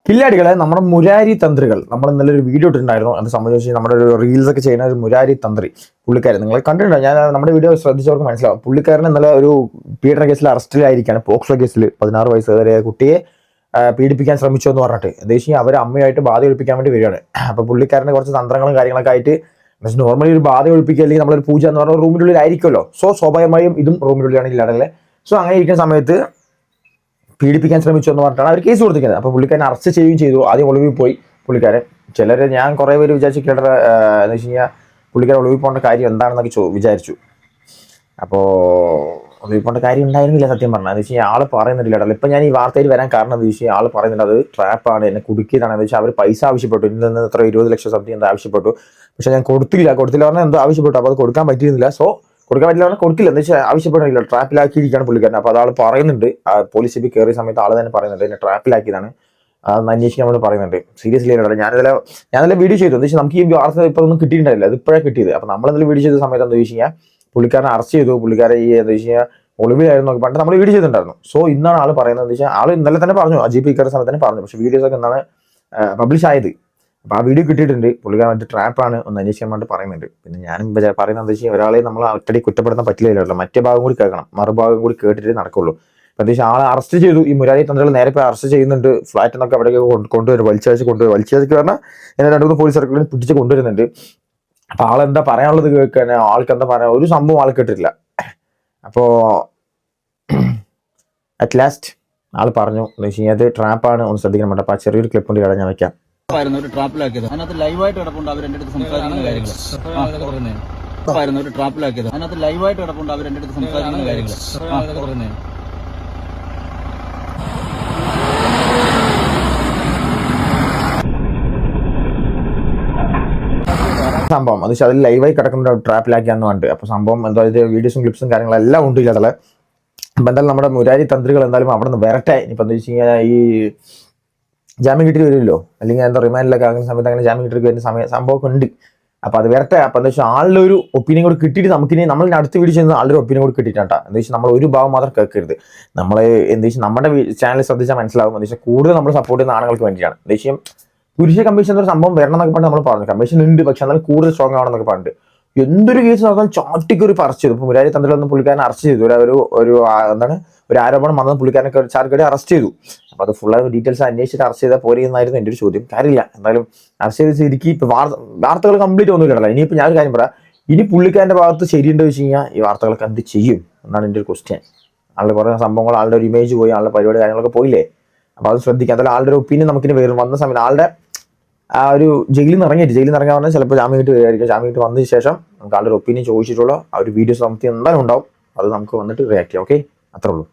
കില്ലാടികളെ നമ്മുടെ മുരാരി തന്ത്രികൾ നമ്മൾ ഇന്നലെ ഒരു വീഡിയോ ഇട്ടിട്ടുണ്ടായിരുന്നു. അത് സംബന്ധിച്ച് നമ്മുടെ ഒരു റീൽസ് ഒക്കെ ചെയ്യുന്ന ഒരു മുരാരി തന്ത്രി പുള്ളിക്കാരൻ നിങ്ങൾ കണ്ടിട്ടുണ്ടോ? ഞാൻ നമ്മുടെ വീഡിയോ ശ്രദ്ധിച്ചവർക്ക് മനസ്സിലാവും. പുള്ളിക്കാരൻ ഇന്നലെ ഒരു പീഡന കേസിൽ അറസ്റ്റിലായിരിക്കുകയാണ്. പോക്സോ കേസിൽ 16 വയസ്സ് വരെ കുട്ടിയെ പീഡിപ്പിക്കാൻ ശ്രമിച്ചു എന്ന് പറഞ്ഞിട്ട് എന്താ വെച്ചാൽ അവർ അമ്മയായിട്ട് ബാധ ഒഴിപ്പിക്കാൻ വേണ്ടി വരികയാണ്. അപ്പൊ പുള്ളിക്കാരന്റെ കുറച്ച് തന്ത്രങ്ങളും കാര്യങ്ങളൊക്കെ ആയിട്ട് നോർമലി ഒരു ബാധ ഒഴിപ്പിക്കുക അല്ലെങ്കിൽ നമ്മളൊരു പൂജ എന്ന് പറഞ്ഞാൽ റൂമിനുള്ളിൽ ആയിരിക്കുമല്ലോ. സ്വാഭാവികമായും ഇതും റൂമിനുള്ളിലാണ് ഇല്ലാടല്ലേ. അങ്ങനെ ഇരിക്കുന്ന സമയത്ത് പീഡിപ്പിക്കാൻ ശ്രമിച്ചു എന്ന് പറഞ്ഞിട്ടാണ് അവർ കേസ് കൊടുത്തിരിക്കുന്നത്. അപ്പോൾ പുള്ളിക്കാരൻ അറസ്റ്റ് ചെയ്യുകയും ചെയ്തു. ആദ്യം ഒളിവിൽ പോയി പുള്ളിക്കാരൻ. ചിലർ ഞാൻ കുറേ പേര് വിചാരിച്ചു കേട്ട എന്ന് വെച്ച് കഴിഞ്ഞാൽ പുള്ളിക്കാരൻ ഒളിവിൽ പോകേണ്ട കാര്യം എന്താണെന്നൊക്കെ വിചാരിച്ചു. അപ്പോൾ ഒളിവിൽ പോകേണ്ട കാര്യം ഉണ്ടായിരുന്നില്ല സത്യം പറഞ്ഞാൽ. എന്ന് വെച്ച് കഴിഞ്ഞാൽ ആൾ പറയുന്നില്ല. ഇപ്പം ഞാൻ ഈ വാർത്തയിൽ വരാൻ കാരണം എന്ന് വെച്ച് കഴിഞ്ഞാൽ ആൾ പറയുന്നുണ്ട് അത് ട്രാപ്പാണ്, എന്നെ കുടുക്കിയതാണ്. എന്ന് വെച്ചാൽ അവർ പൈസ ആവശ്യപ്പെട്ടു, ഇതിൽ നിന്ന് എത്ര 20 ലക്ഷം സംതിങ് എന്താ ആവശ്യപ്പെട്ടു. പക്ഷെ ഞാൻ കൊടുത്തില്ല പറഞ്ഞാൽ എന്തോ ആവശ്യപ്പെട്ടു. അപ്പോൾ അത് കൊടുക്കാൻ പറ്റിയിരുന്നില്ല. കൊടുക്കാൻ പറ്റില്ല പറഞ്ഞാൽ കൊടുക്കില്ല എന്ന് വെച്ചാൽ ആവശ്യപ്പെടുന്നില്ല. ട്രാപ്പിലാക്കിയിരിക്കുകയാണ് പുള്ളിക്കാരൻ. അപ്പോൾ അതാൾ പറയുന്നുണ്ട്, പോലീസ് ജിപ്പി കയറിയ സമയത്ത് ആൾ തന്നെ പറയുന്നുണ്ട് എന്നെ ട്രാപ്പിലാക്കിയതാണ്, അതൊന്ന് അന്വേഷിക്കാൻ വേണ്ടി പറയുന്നുണ്ട്. സീരിയസ്ലി ഞാനതിലെ വീഡിയോ ചെയ്തു. എന്താ വെച്ചാൽ നമുക്ക് ഈ വാർത്ത ഇപ്പോൾ ഒന്നും കിട്ടിയിട്ടുണ്ടായില്ല, അത് ഇപ്പോഴാണ് കിട്ടിയത്. അപ്പോൾ നമ്മളെന്തെങ്കിലും വീഡിയോ ചെയ്ത സമയത്ത് എന്താ വെച്ച് കഴിഞ്ഞാൽ പുള്ളിക്കാരനെ അറസ്റ്റ് ചെയ്തു. പുള്ളിക്കാരെ ഈ എന്താ വെച്ച് കഴിഞ്ഞാൽ ഒളിവിലായിരുന്നു പണ്ട് നമ്മൾ വീഡിയോ ചെയ്തിട്ടുണ്ടായിരുന്നു. ഇന്നാണ് ആൾ പറയുന്നത്. എന്താ വെച്ചാൽ ആൾ ഇന്നലെ തന്നെ പറഞ്ഞു, ജിപ്പി കയറിയ സമയത്ത് തന്നെ പറഞ്ഞു. പക്ഷേ വീഡിയോസ് ഒക്കെ എന്താണ് പബ്ലിഷ് ആയത്. അപ്പോൾ ആ വീഡിയോ കിട്ടിയിട്ടുണ്ട്. പുള്ളിക്കാരൻ മറ്റേ ട്രാപ്പാണ്, ഒന്ന് അന്വേഷിക്കാൻ വേണ്ടി പറയുന്നുണ്ട്. പിന്നെ ഞാനും പറയുന്നത് എന്താ വെച്ചാൽ ഒരാളെ നമ്മൾ ഒറ്റടി കുറ്റപ്പെടുത്താൻ പറ്റില്ലല്ലോ. മറ്റേ ഭാഗം കൂടി കേൾക്കണം, മറുഭാഗം കൂടി കേട്ടിട്ട് നടക്കുള്ളൂ. അപ്പോൾ എന്താ വെച്ചാൽ ആളെ അറസ്റ്റ് ചെയ്തു. ഈ മുരാരി തന്ത്രികൾ നേരെ പോയി അറസ്റ്റ് ചെയ്യുന്നുണ്ട്. ഫ്ലാറ്റിൽ നിന്നൊക്കെ അവിടേക്ക് കൊണ്ടുവരും, വലിച്ചയച്ച് പറഞ്ഞാൽ എന്നെ 2-3 പോലീസ് സർക്കിളിൽ പിടിച്ച് കൊണ്ടുവരുന്നുണ്ട്. അപ്പോൾ ആളെന്താ പറയാനുള്ളത് കേൾക്കാൻ, ആൾക്ക് എന്താ പറയാൻ ഒരു സംഭവം ആൾ കേട്ടിട്ടില്ല. അപ്പോൾ അറ്റ് ലാസ്റ്റ് ആൾ പറഞ്ഞു എന്ന് വെച്ച് കഴിഞ്ഞാൽ അത് ട്രാപ്പാണ്, ഒന്ന് ശ്രദ്ധിക്കണം വേണ്ട. അപ്പോൾ ആ ചെറിയൊരു ക്ലിപ്പ് ഉണ്ട്, ഞാൻ വയ്ക്കാം. ഒരു ട്രാപ്പിലാക്കിയത് അതിനകത്ത് ലൈവായിട്ട് കിടപ്പുണ്ട് അവർ എൻ്റെ അടുത്ത് സംസാരിക്കുന്ന കാര്യങ്ങൾ. ഒരു ട്രാപ്പിലാക്കിയത് അതിനകത്ത് ലൈവായിട്ട് കിടപ്പുണ്ട് അവർ എൻ്റെ അടുത്ത് സംസാരിക്കുന്ന കാര്യങ്ങൾ. സംഭവം അത് അതിൽ ലൈവായി കിടക്കുന്ന ട്രാപ്പിലാക്കിയാന്ന് പറഞ്ഞിട്ട്. അപ്പോൾ സംഭവം എന്താ വീഡിയോസും ക്ലിപ്സും കാര്യങ്ങളെല്ലാം ഉണ്ട് ഇല്ലാതെ. അപ്പം എന്തായാലും നമ്മുടെ മുരാരി തന്ത്രികൾ എന്തായാലും അവിടെ നിന്ന് വരട്ടെ. ഇനിയിപ്പോൾ എന്താ വെച്ച് കഴിഞ്ഞാൽ ഈ ജാമ്യം കിട്ടി വരുമല്ലോ, അല്ലെങ്കിൽ എന്താ റിമാൻഡിലൊക്കെ ആകുന്ന സമയത്ത് അങ്ങനെ ജാമ്യം കിട്ടി വരുന്ന സംഭവമൊക്കെ ഉണ്ട്. അപ്പോൾ അത് വരട്ടെ. അപ്പോൾ എന്താ വെച്ചാൽ ആളുടെ ഒരു ഒപ്പീനിയൻ കൂടി കിട്ടിയിട്ട് നമുക്കിനി നമ്മൾ അടുത്ത വീഡിയോ ചെയ്യുന്ന ആളുടെ ഒപ്പീനിയൻ കൂടി കിട്ടിയിട്ടാ. എന്താ വെച്ചാൽ നമ്മൾ ഒരു ഭാഗം മാത്രം കേൾക്കരുത്. നമ്മൾ എന്താ വെച്ചാൽ നമ്മുടെ ചാനൽ ശ്രദ്ധിച്ചാൽ മനസ്സിലാവും. എന്താ വെച്ചാൽ കൂടുതൽ നമ്മൾ സപ്പോർട്ട് ചെയ്യുന്ന ആളുകൾക്ക് വേണ്ടിയാണ്. എന്താ വെച്ചാൽ പുരുഷ കമ്മീഷൻ എന്നൊരു സംഭവം വരണം എന്നൊക്കെ പറഞ്ഞ് നമ്മൾ പറഞ്ഞു. കമ്മീഷൻ ഉണ്ട്, പക്ഷെ എന്നാൽ കൂടുതൽ സ്ട്രോങ് ആവണമെന്നൊക്കെ പറഞ്ഞിട്ട് എന്തൊരു കേസ് നടന്നാലും ചാട്ടിക്കൊരു അറസ്റ്റ് ചെയ്തു. ഇപ്പോൾ മുരാരി തന്ത്രികളൊന്നും പുള്ളിക്കാരനെ അറസ്റ്റ് ചെയ്തു. ഒരു എന്താണ് ഒരു ആരോപണം വന്നത് പുള്ളിക്കാരനെ ചാർക്കടി അറസ്റ്റ് ചെയ്തു. അപ്പോൾ അത് ഫുള്ളായ ഡീറ്റെയിൽസ് അന്വേഷിച്ചിട്ട് അറസ്റ്റ് ചെയ്താൽ പോരെ എന്നായിരുന്നു എൻ്റെ ഒരു ചോദ്യം. കാര്യമില്ല, എന്തായാലും അറസ്റ്റ് ചെയ്ത് ശരിക്കും ഇപ്പോൾ വാർത്തകൾ കംപ്ലീറ്റ് ഒന്നുമില്ലല്ലോ. ഇനിയിപ്പോൾ ഞാനൊരു കാര്യം പറയാം, ഇനി പുള്ളിക്കാരൻ്റെ ഭാഗത്ത് ശരിയുണ്ടോ വെച്ച് കഴിഞ്ഞാൽ ഈ വാർത്തകളൊക്കെ എന്ത് ചെയ്യും എന്നാണ് എൻ്റെ ഒരു ക്വസ്റ്റ്യൻ. ആളുടെ കുറേ സംഭവങ്ങൾ, ആളുടെ ഒരു ഇമേജ് പോയി, ആളുടെ പരിപാടി കാര്യങ്ങളൊക്കെ പോയില്ലേ. അപ്പോൾ അത് ശ്രദ്ധിക്കാം. എന്തായാലും ആളുടെ ഒരു ഒപ്പീനിയൻ നമുക്കിനി വന്ന സമയത്ത് ആളുടെ ആ ഒരു ജയിലിൽ നിന്ന് ഇറങ്ങാൻ പറഞ്ഞാൽ ചിലപ്പോൾ ജാമ്യം കിട്ടി വരികയായിരിക്കും. ജാമ്യം കിട്ടി വന്നതിന് ശേഷം നമുക്ക് ആളുടെ ഒപ്പീനിയൻ ചോദിച്ചിട്ടുള്ള ആ ഒരു വീഡിയോസ് നമുക്ക് എന്തായാലും ഉണ്ടാവും. അത് നമുക്ക് വന്നിട്ട് റിയാക്ട് ചെയ്യാം. ഓക്കെ, അത്രേ ഉള്ളൂ.